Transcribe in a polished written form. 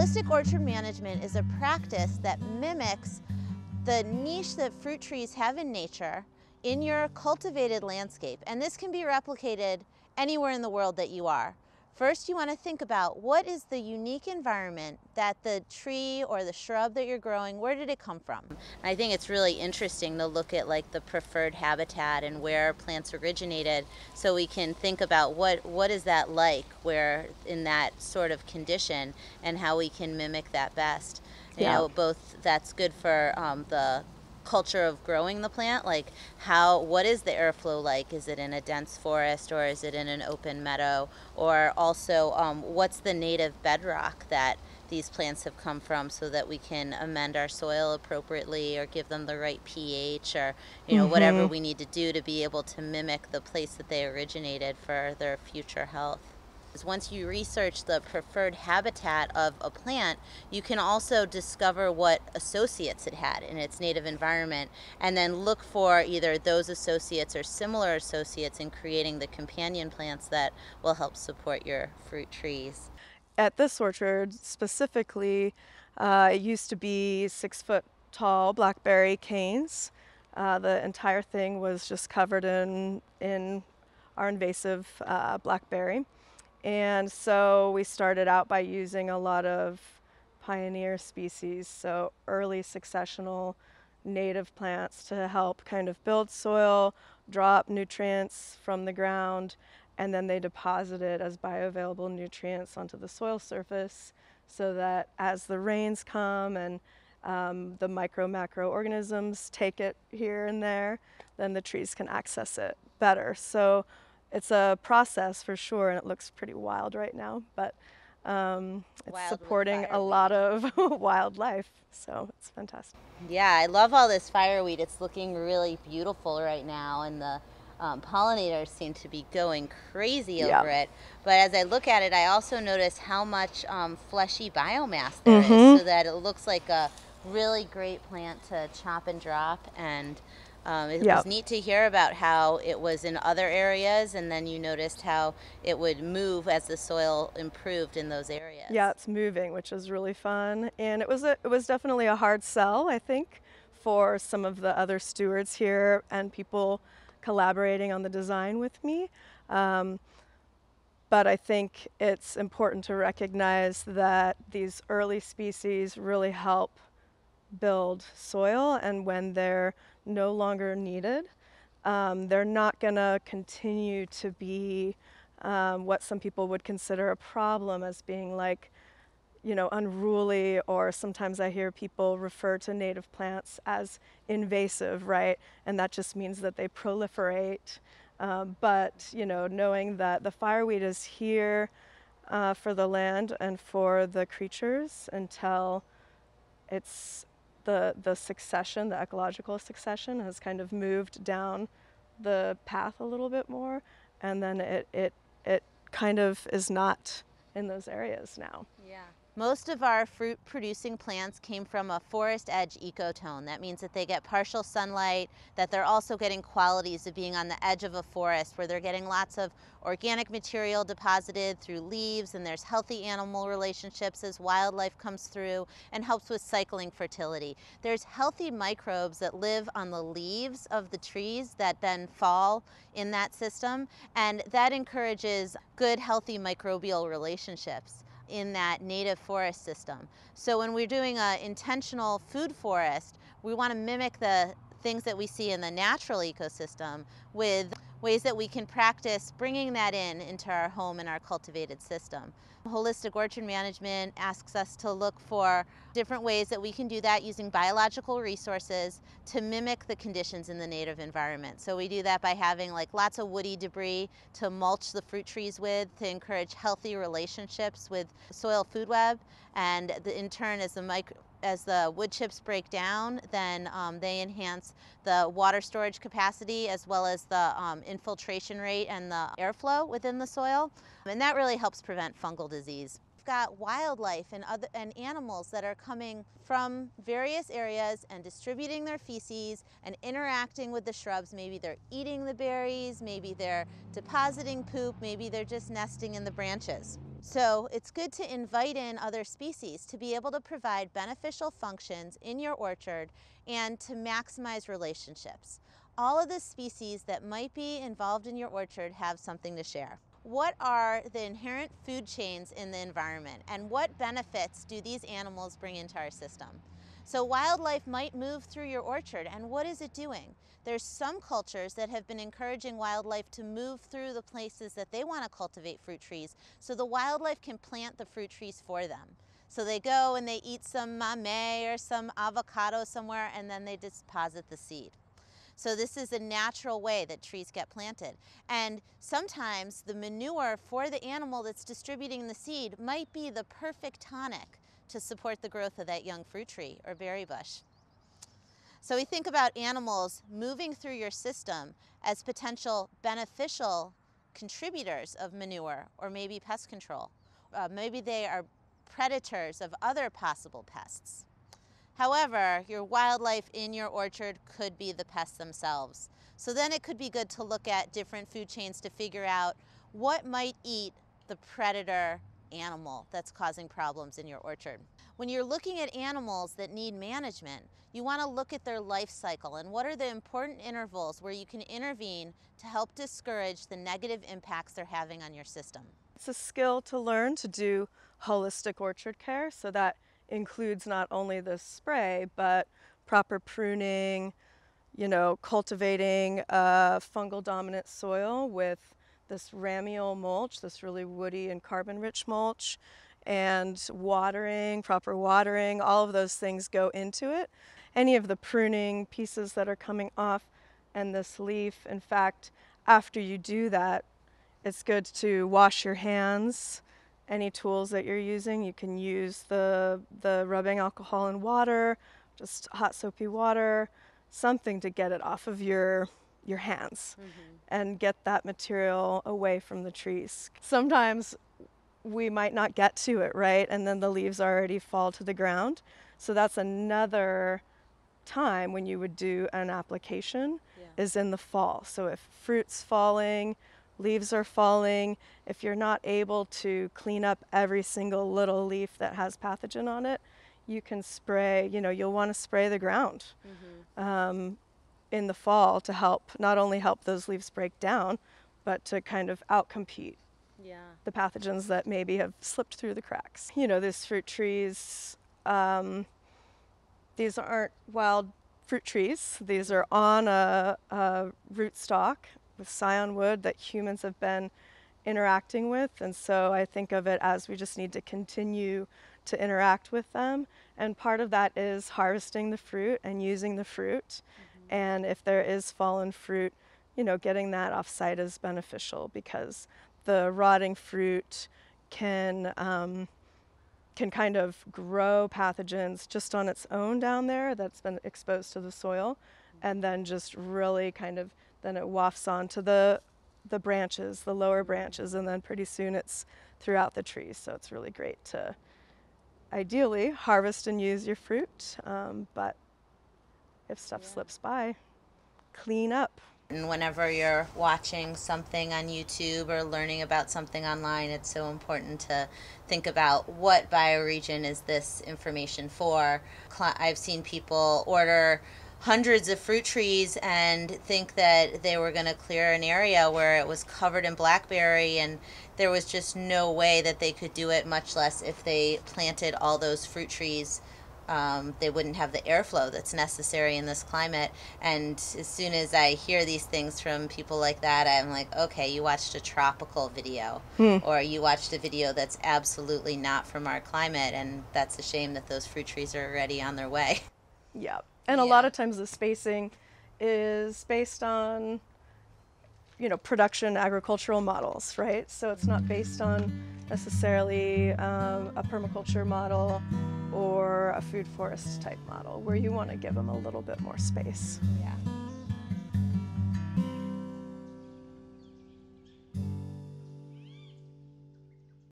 Holistic orchard management is a practice that mimics the niche that fruit trees have in nature in your cultivated landscape. And this can be replicated anywhere in the world that you are. First, you want to think about what is the unique environment that the tree or the shrub that you're growing, where did it come from? I think it's really interesting to look at like the preferred habitat and where plants originated, so we can think about what is that like where in that sort of condition and how we can mimic that best. You know, both that's good for the culture of growing the plant, like what is the airflow like? Is it in a dense forest or is it in an open meadow? Or also what's the native bedrock that these plants have come from, so that we can amend our soil appropriately or give them the right pH, or whatever we need to do to be able to mimic the place that they originated for their future health. Once you research the preferred habitat of a plant, you can also discover what associates it had in its native environment, and then look for either those associates or similar associates in creating the companion plants that will help support your fruit trees. At this orchard specifically, it used to be 6-foot tall blackberry canes. The entire thing was just covered in our invasive blackberry. And so we started out by using a lot of pioneer species, so early successional native plants to help kind of build soil, draw up nutrients from the ground, and then they deposit it as bioavailable nutrients onto the soil surface, so that as the rains come and the macroorganisms take it here and there, then the trees can access it better. So it's a process for sure, and it looks pretty wild right now, but it's supporting a lot of wildlife, so it's fantastic. Yeah, I love all this fireweed. It's looking really beautiful right now, and the pollinators seem to be going crazy over it. But as I look at it, I also notice how much fleshy biomass there is, so that it looks like a really great plant to chop and drop. And it was neat to hear about how it was in other areas, and then you noticed how it would move as the soil improved in those areas. Yeah, it's moving, which is really fun. And it was definitely a hard sell, I think, for some of the other stewards here and people collaborating on the design with me. But I think it's important to recognize that these early species really help build soil, and when they're no longer needed, they're not going to continue to be what some people would consider a problem, as being like, unruly, or sometimes I hear people refer to native plants as invasive, right? And that just means that they proliferate. But knowing that the fireweed is here for the land and for the creatures until it's the succession, the ecological succession has kind of moved down the path a little bit more, and then it kind of is not in those areas now. Yeah. Most of our fruit-producing plants came from a forest edge ecotone. That means that they get partial sunlight, that they're also getting qualities of being on the edge of a forest, where they're getting lots of organic material deposited through leaves, and there's healthy animal relationships as wildlife comes through and helps with cycling fertility. There's healthy microbes that live on the leaves of the trees that then fall in that system, and that encourages good, healthy microbial relationships in that native forest system. So when we're doing an intentional food forest, we want to mimic the things that we see in the natural ecosystem with ways that we can practice bringing that into our home and our cultivated system. Holistic orchard management asks us to look for different ways that we can do that using biological resources to mimic the conditions in the native environment. So we do that by having like lots of woody debris to mulch the fruit trees with, to encourage healthy relationships with soil food web, and in turn, as the wood chips break down, then they enhance the water storage capacity as well as the infiltration rate and the airflow within the soil. And that really helps prevent fungal disease. We've got wildlife and animals that are coming from various areas and distributing their feces and interacting with the shrubs. Maybe they're eating the berries, maybe they're depositing poop, maybe they're just nesting in the branches. So it's good to invite in other species to be able to provide beneficial functions in your orchard and to maximize relationships. All of the species that might be involved in your orchard have something to share. What are the inherent food chains in the environment, and what benefits do these animals bring into our system? So wildlife might move through your orchard, and what is it doing? There's some cultures that have been encouraging wildlife to move through the places that they want to cultivate fruit trees so the wildlife can plant the fruit trees for them. So they go and they eat some mamey or some avocado somewhere, and then they deposit the seed. So this is a natural way that trees get planted. And sometimes the manure for the animal that's distributing the seed might be the perfect tonic to support the growth of that young fruit tree or berry bush. So we think about animals moving through your system as potential beneficial contributors of manure or maybe pest control. Maybe they are predators of other possible pests. However, your wildlife in your orchard could be the pests themselves. So then it could be good to look at different food chains to figure out what might eat the predator animal that's causing problems in your orchard. When you're looking at animals that need management, you want to look at their life cycle and what are the important intervals where you can intervene to help discourage the negative impacts they're having on your system. It's a skill to learn to do holistic orchard care, so that includes not only the spray, but proper pruning, cultivating a fungal dominant soil with this ramial mulch, this really woody and carbon rich mulch, and watering, proper watering, all of those things go into it. Any of the pruning pieces that are coming off and this leaf, in fact, after you do that, it's good to wash your hands. Any tools that you're using, you can use the rubbing alcohol and water, just hot soapy water, something to get it off of your hands and get that material away from the trees. Sometimes we might not get to it, right? And then the leaves already fall to the ground. So that's another time when you would do an application is in the fall. So if fruit's falling, leaves are falling, if you're not able to clean up every single little leaf that has pathogen on it, you can spray, you'll want to spray the ground in the fall to help, not only help those leaves break down, but to kind of outcompete the pathogens that maybe have slipped through the cracks. These fruit trees, these aren't wild fruit trees. These are on a rootstock with scion wood that humans have been interacting with. And so I think of it as we just need to continue to interact with them. And part of that is harvesting the fruit and using the fruit. And if there is fallen fruit, getting that off site is beneficial because the rotting fruit can kind of grow pathogens just on its own down there that's been exposed to the soil, and then just really then it wafts onto the branches, the lower branches, and then pretty soon it's throughout the trees. So it's really great to ideally harvest and use your fruit, but if stuff slips by, clean up. And whenever you're watching something on YouTube or learning about something online, it's so important to think about what bioregion is this information for. I've seen people order hundreds of fruit trees and think that they were going to clear an area where it was covered in blackberry, and there was just no way that they could do it, much less if they planted all those fruit trees. They wouldn't have the airflow that's necessary in this climate. And as soon as I hear these things from people like that, I'm like, okay, you watched a tropical video, or you watched a video that's absolutely not from our climate, and that's a shame that those fruit trees are already on their way. Yeah, and a lot of times the spacing is based on, production agricultural models, right? So it's not based on necessarily a permaculture model or a food forest type model where you want to give them a little bit more space. Yeah.